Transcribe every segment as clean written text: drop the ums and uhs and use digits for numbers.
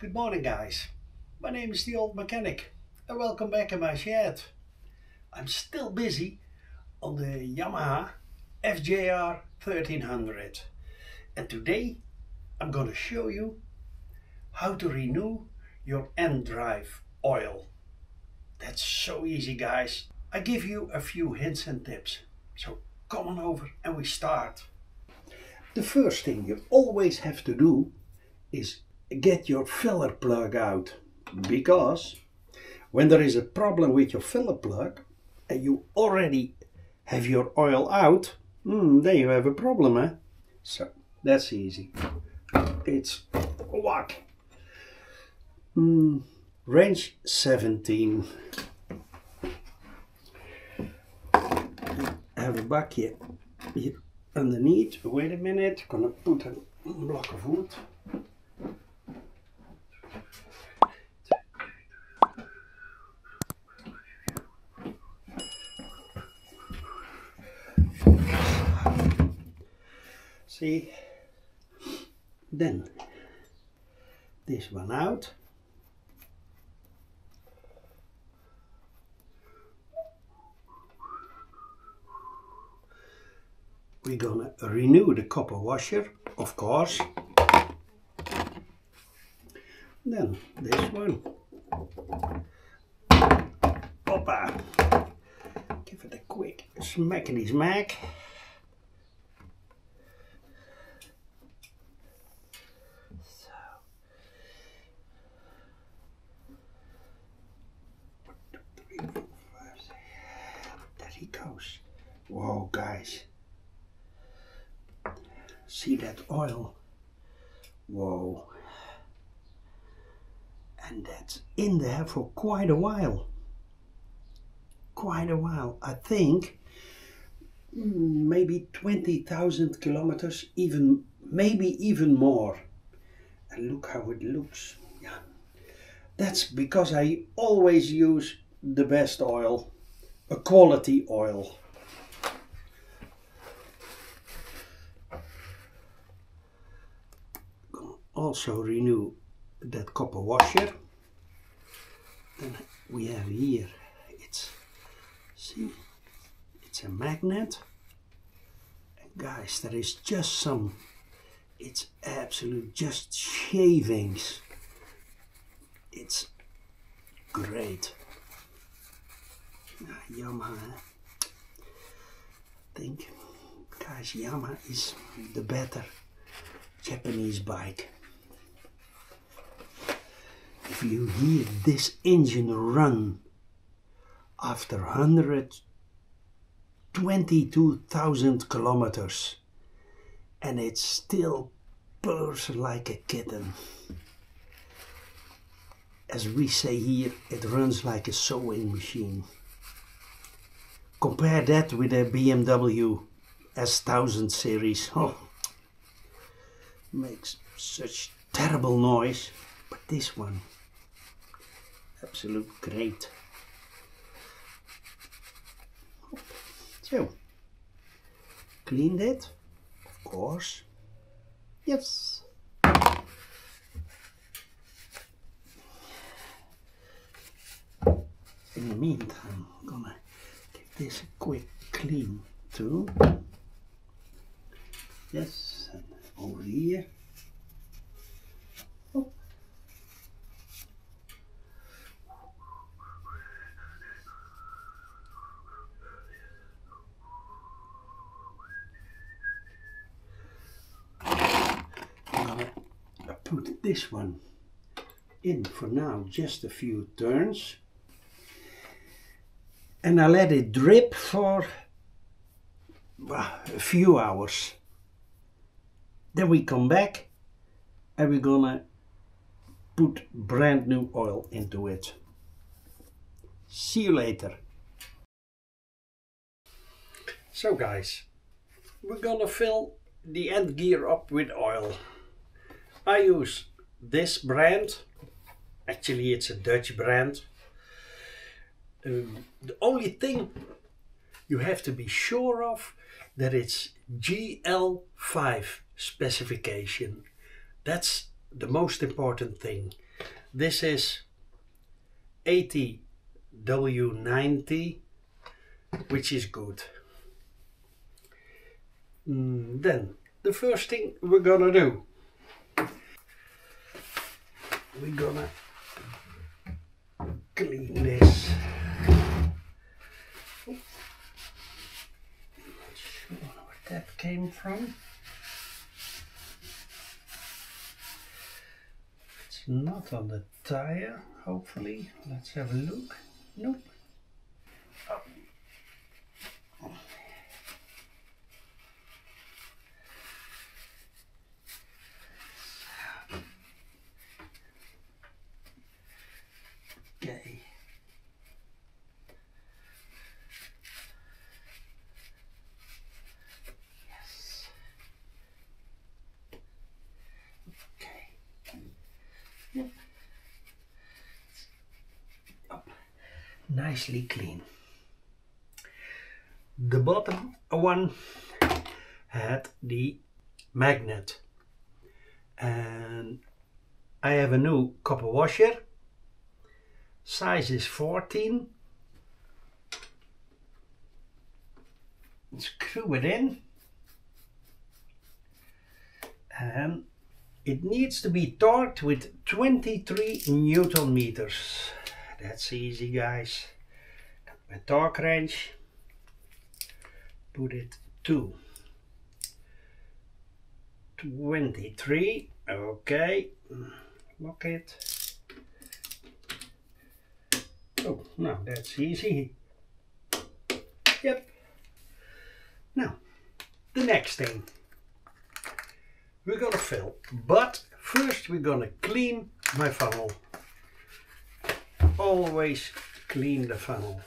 Good morning guys, my name is the Old Mechanic and welcome back in my shed. I'm still busy on the Yamaha FJR1300 and today I'm going to show you how to renew your end drive oil. That's so easy guys. I give you a few hints and tips, so come on over and we start. The first thing you always have to do is get your filler plug out, because when there is a problem with your filler plug and you already have your oil out, then you have a problem, eh? So that's easy. It's what? Range 17. I have a bucket here underneath. Wait a minute, I'm gonna put a block of wood. See, then this one out. We're gonna renew the copper washer, of course. Then this one. Hoppa! Give it a quick smackety smack. There he goes. Whoa, guys. See that oil? Whoa. And that's in there for quite a while. Quite a while. I think maybe 20,000 kilometers, maybe even more. And look how it looks. Yeah. That's because I always use the best oil, a quality oil. Also renew that copper washer. Then we have here, see, it's a magnet. And guys, there is just some, it's absolute just shavings. It's great. Yamaha, I think, guys, Yamaha is the better Japanese bike. If you hear this engine run after 122,000 kilometers and it still purrs like a kitten. As we say here, it runs like a sewing machine. Compare that with a BMW S1000 series. Oh, makes such terrible noise, but this one, absolute great. So, clean that, of course. Yes. In the meantime, I'm gonna give this a quick clean too. Yes, and over here. Oh. I'm gonna put this one in for now, just a few turns. And I let it drip for a few hours. Then we come back and we're gonna put brand new oil into it. See you later. So guys, we're gonna fill the end gear up with oil. I use this brand. Actually, it's a Dutch brand. The only thing you have to be sure of that it's GL5 specification. That's the most important thing. This is 80W90, which is good. Then the first thing we're gonna do, we're gonna clean this. Not sure where that came from. It's not on the tire, hopefully. Let's have a look. Nope. Oh. Okay. Yes. Okay. Yep. Up. Nicely clean. The bottom one had the magnet, and I have a new copper washer. Size is 14. Screw it in, and it needs to be torqued with 23 Newton meters. That's easy, guys. Got my torque wrench. Put it to 23. Okay. Lock it. Oh, no, that's easy. Yep. Now, the next thing. We're gonna fill, but first we're gonna clean my funnel. Always clean the funnel.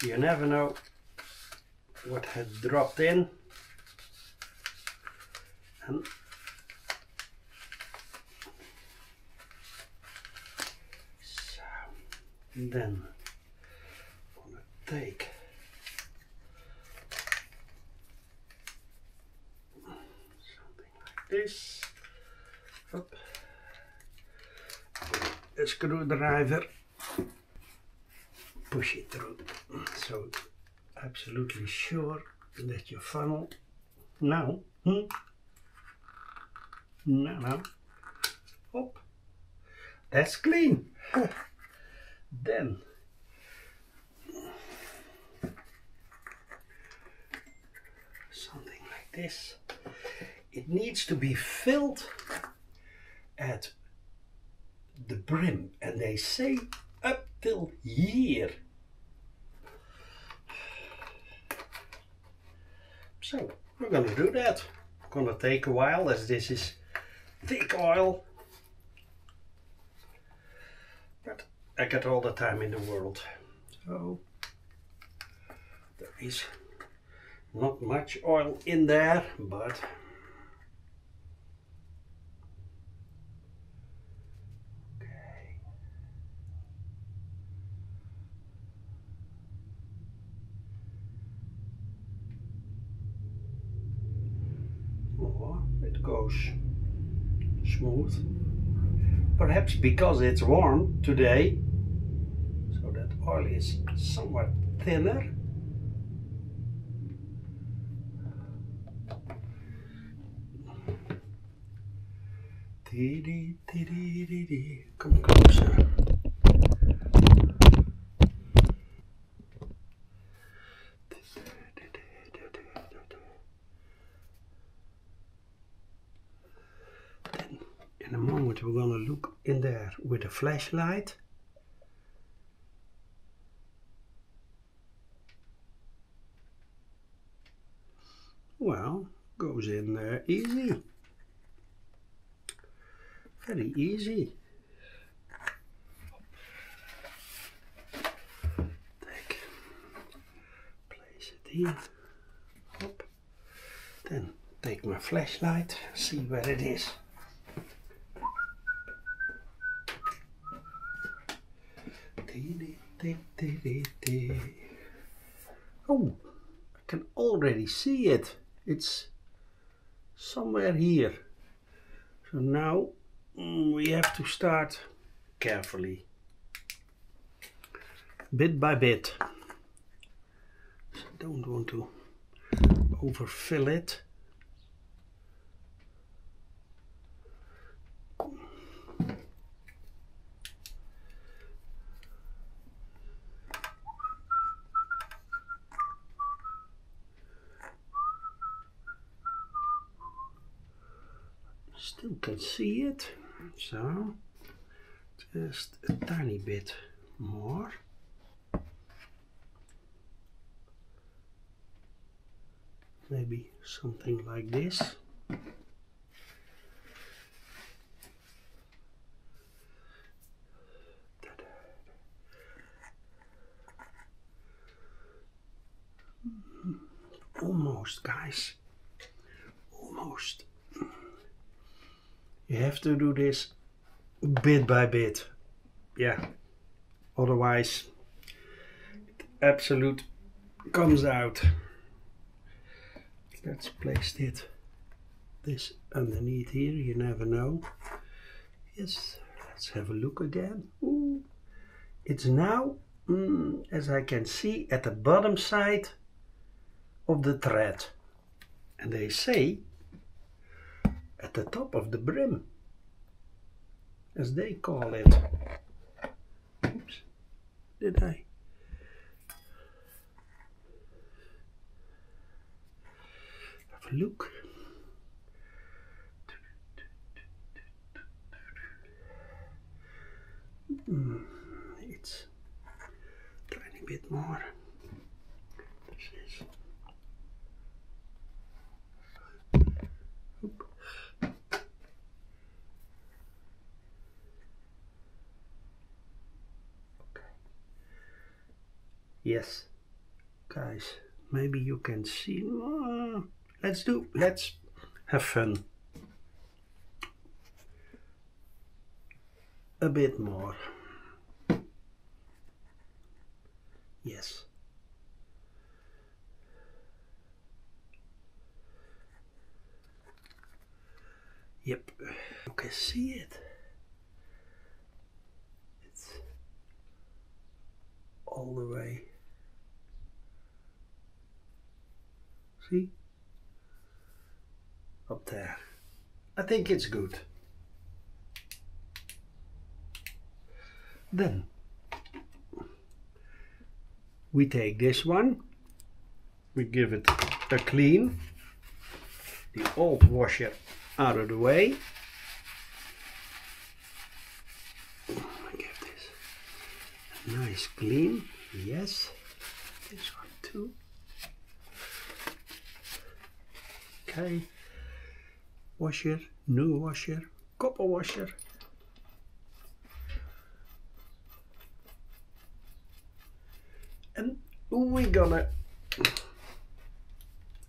You never know what had dropped in. And so, then I'm gonna take something like this, up, a screwdriver, push it through, so absolutely sure that your funnel now, no, hop, that's clean. Then something like this. It needs to be filled at the brim, and they say up till here. So we're gonna do that. Gonna take a while, as this is thick oil, but I got all the time in the world. So there is not much oil in there, but okay. Oh, it goes smooth. Perhaps because it's warm today, so that oil is somewhat thinner. Come closer. Then in a moment we're gonna look in there with a flashlight. Well, goes in there easy. Very easy. Place it here. Hop. Then take my flashlight, see where it is. Oh, I can already see it. It's somewhere here. So now we have to start carefully, bit by bit. So don't want to overfill it. Still can see it, so just a tiny bit more. Maybe something like this. Almost, guys, almost. You have to do this bit by bit, yeah, otherwise it absolute comes out. Let's place this underneath here, you never know. Yes, let's have a look again. Ooh. It's now, as I can see, at the bottom side of the thread, and they say at the top of the brim, as they call it. Oops, did I? Have a look. It's a tiny bit more. This is. Yes, guys, maybe you can see. Let's have fun. A bit more. Yes. Yep, you can see it. It's all the way. See? Up there. I think it's good. Then we take this one, we give it a clean, the old washer out of the way. I give this a nice clean, yes, this one too. Okay, washer, new washer, copper washer. And we're gonna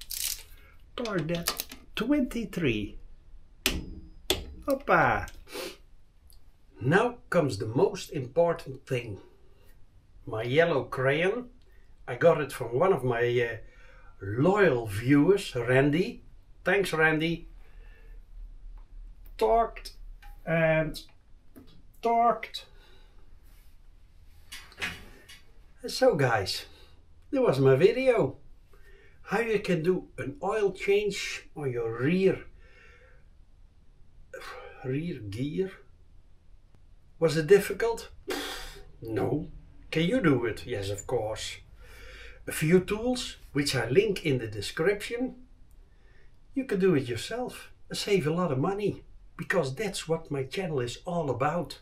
start that 23. Hoppa! Now comes the most important thing. My yellow crayon. I got it from one of my loyal viewers, Randy. Thanks, Randy. Torqued and torqued. So guys, that was my video. How you can do an oil change on your rear gear. Was it difficult? No. Can you do it? Yes, of course. A few tools, which I link in the description. You can do it yourself and save a lot of money, because that's what my channel is all about.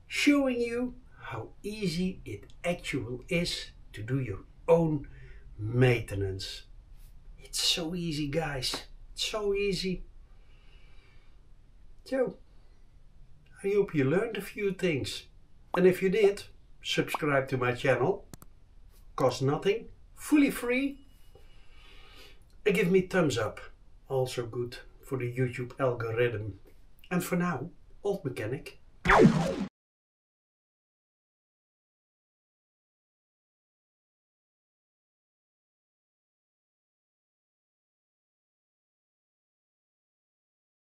Showing you how easy it actually is to do your own maintenance. It's so easy, guys. It's so easy. So, I hope you learned a few things. And if you did, subscribe to my channel. Costs nothing, fully free. And give me thumbs up. Also good for the YouTube algorithm. And for now, Old Mechanic.